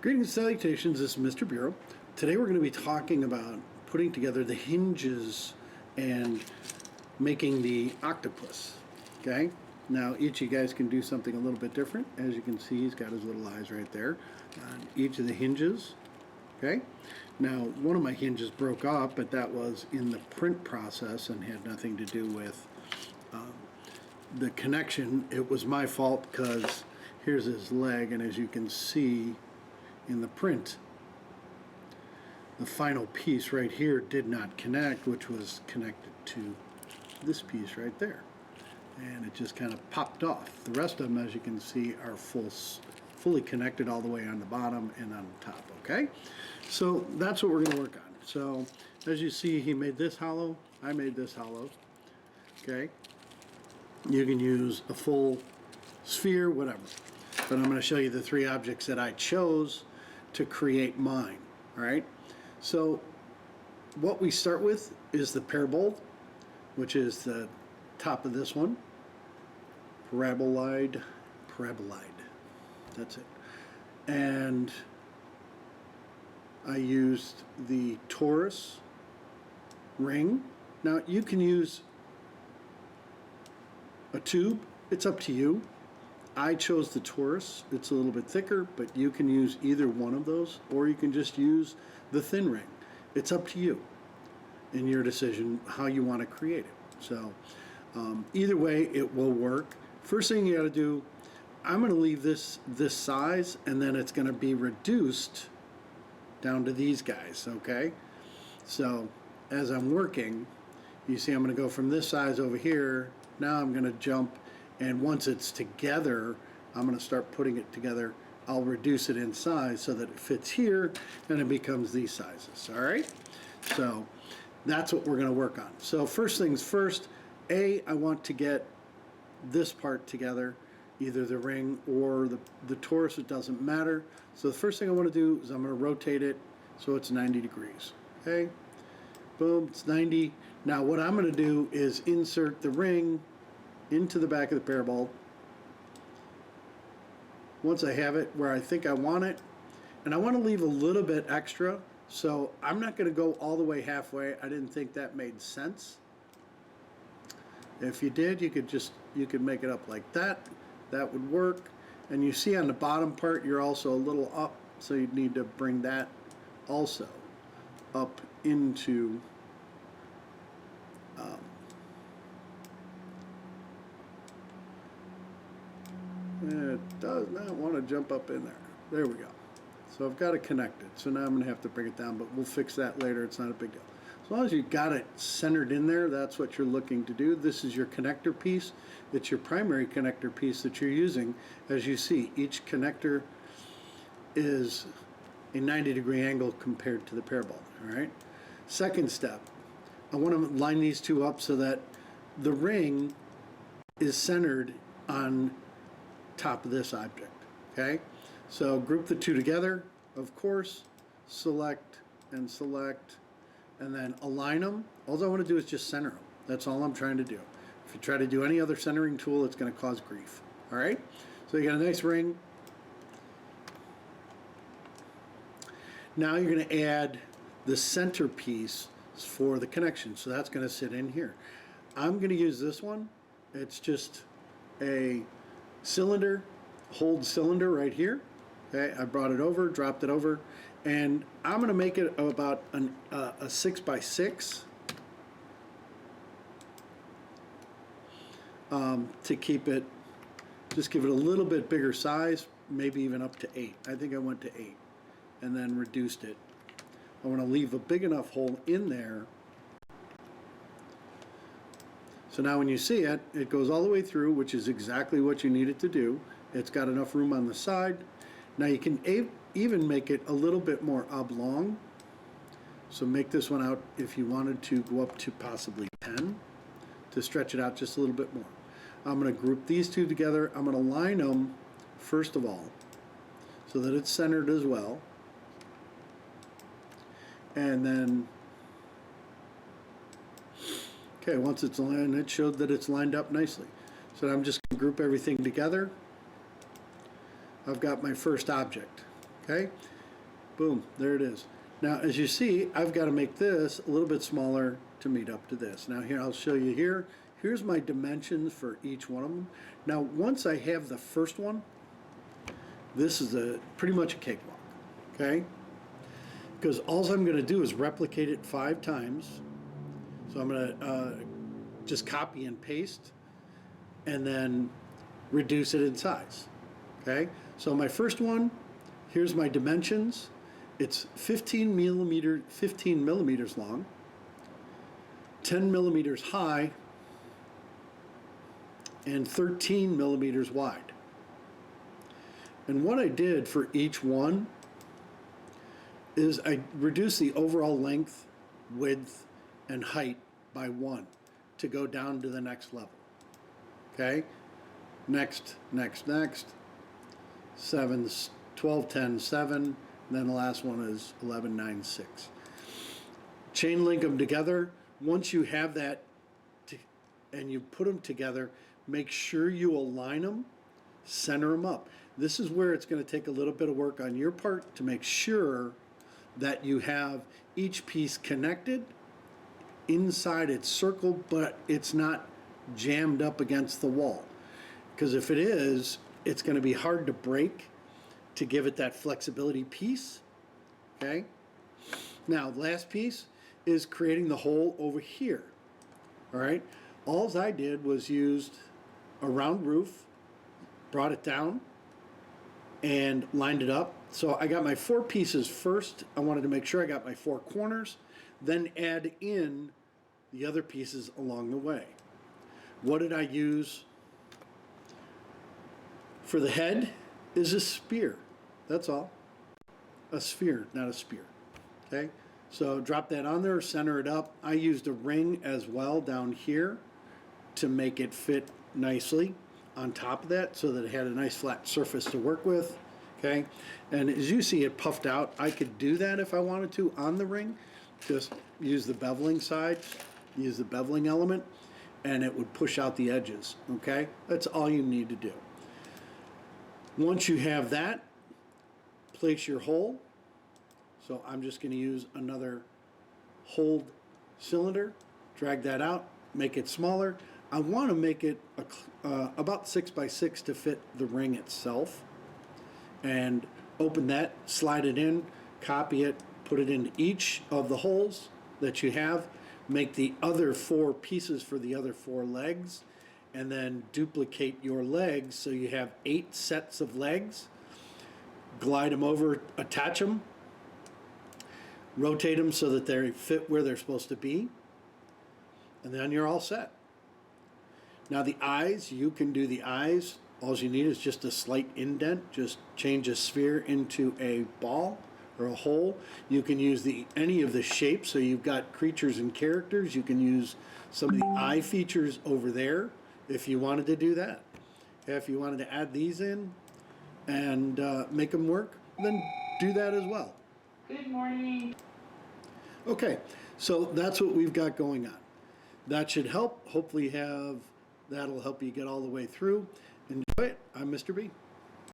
Greetings and salutations, this is Mr. Bureau. Today we're going to be talking about putting together the hinges and making the octopus. Okay? Now each of you guys can do something a little bit different. As you can see, he's got his little eyes right there on each of the hinges. Okay? Now one of my hinges broke off, but that was in the print process and had nothing to do with the connection. It was my fault because here's his leg, and as you can see in the print, the final piece right here did not connect, which was connected to this piece right there, and it just kind of popped off. The rest of them, as you can see, are fully connected all the way on the bottom and on the top. Okay, so that's what we're going to work on. So as you see, he made this hollow, I made this hollow. Okay, you can use a full sphere, whatever, but I'm going to show you the three objects that I chose to create mine. All right, so what we start with is the paraboloid, which is the top of this one. Paraboloid, that's it. And I used the torus ring. Now you can use a tube, it's up to you. I chose the torus. It's a little bit thicker, but you can use either one of those, or you can just use the thin ring. It's up to you in your decision how you want to create it. So either way, it will work. First thing you got to do, I'm going to leave this size, and then it's going to be reduced down to these guys. Okay, so as I'm working, you see I'm going to go from this size over here. Now I'm going to jump, and once it's together, I'm going to start putting it together. I'll reduce it in size so that it fits here and it becomes these sizes. All right, so that's what we're going to work on. So first things first, I want to get this part together, either the ring or the torus. It doesn't matter. So the first thing I want to do is I'm going to rotate it so it's 90 degrees. Okay, boom, it's 90. Now what I'm going to do is insert the ring into the back of the paraboloid. Once I have it where I think I want it, and I want to leave a little bit extra, so I'm not going to go all the way halfway. I didn't think that made sense. If you did, you could make it up like that. That would work. And you see on the bottom part, you're also a little up, so you'd need to bring that also up into it does not want to jump up in there. There we go. So I've got it connected. So now I'm going to have to bring it down, but we'll fix that later. It's not a big deal. As long as you've got it centered in there, that's what you're looking to do. This is your connector piece. It's your primary connector piece that you're using. As you see, each connector is a 90-degree angle compared to the paraboloid. All right. Second step, I want to line these two up so that the ring is centered on top of this object. Okay, so group the two together, of course, select, and then align them. All I want to do is just center them. That's all I'm trying to do. If you try to do any other centering tool, it's going to cause grief. All right, so you got a nice ring. Now you're going to add the center piece for the connection, so that's going to sit in here. I'm going to use this one. It's just a cylinder, hold cylinder right here. Okay, I brought it over, dropped it over, and I'm going to make it about a 6x6 to keep it, just give it a little bit bigger size, maybe even up to 8. I think I went to 8 and then reduced it. I want to leave a big enough hole in there. So now when you see it, it goes all the way through, which is exactly what you need it to do. It's got enough room on the side. Now you can even make it a little bit more oblong. So make this one out if you wanted to go up to possibly 10 to stretch it out just a little bit more. I'm going to group these two together. I'm going to line them first of all so that it's centered as well. And then okay, once it's lined, it showed that it's lined up nicely. So I'm just going to group everything together. I've got my first object. Okay, boom, there it is. Now, as you see, I've got to make this a little bit smaller to meet up to this. Now here, I'll show you here. Here's my dimensions for each one of them. Now, once I have the first one, this is pretty much a cakewalk, okay? Because all I'm going to do is replicate it 5 times. So I'm going to just copy and paste and then reduce it in size, okay? So my first one, here's my dimensions. It's 15 millimeters long, 10 millimeters high, and 13 millimeters wide. And what I did for each one is I reduced the overall length, width, and height by 1 to go down to the next level. Okay? Next, 7, 12, 10, 7, and then the last one is 11, 9, 6. Chain link them together. Once you have that and you put them together, make sure you align them, center them up. This is where it's going to take a little bit of work on your part to make sure that you have each piece connected inside its circle, but it's not jammed up against the wall. Because if it is, it's going to be hard to break to give it that flexibility piece. Okay? Now, the last piece is creating the hole over here. All right? All I did was used a round roof, brought it down, and lined it up. So I got my 4 pieces first. I wanted to make sure I got my 4 corners, then add in the other pieces along the way. What did I use for the head? Is a spear. That's all. A sphere, not a spear. Okay? So drop that on there, center it up. I used a ring as well down here to make it fit nicely on top of that so that it had a nice flat surface to work with. Okay? And as you see it puffed out, I could do that if I wanted to on the ring. Just use the beveling side, use the beveling element, and it would push out the edges. Okay? That's all you need to do. Once you have that, place your hole. So I'm just going to use another hold cylinder, drag that out, make it smaller. I want to make it about 6 by 6 to fit the ring itself. And open that, slide it in, copy it, put it into each of the holes that you have, make the other 4 pieces for the other 4 legs, and then duplicate your legs so you have 8 sets of legs. Glide them over, attach them, rotate them so that they fit where they're supposed to be, and then you're all set. Now the eyes, you can do the eyes. All you need is just a slight indent. Just change a sphere into a ball or a hole. You can use any of the shapes. So you've got creatures and characters. You can use some of the eye features over there if you wanted to do that. If you wanted to add these in and make them work, then do that as well. Good morning. Okay, so that's what we've got going on. That should help. Hopefully that'll help you get all the way through. Enjoy it. I'm Mr. B.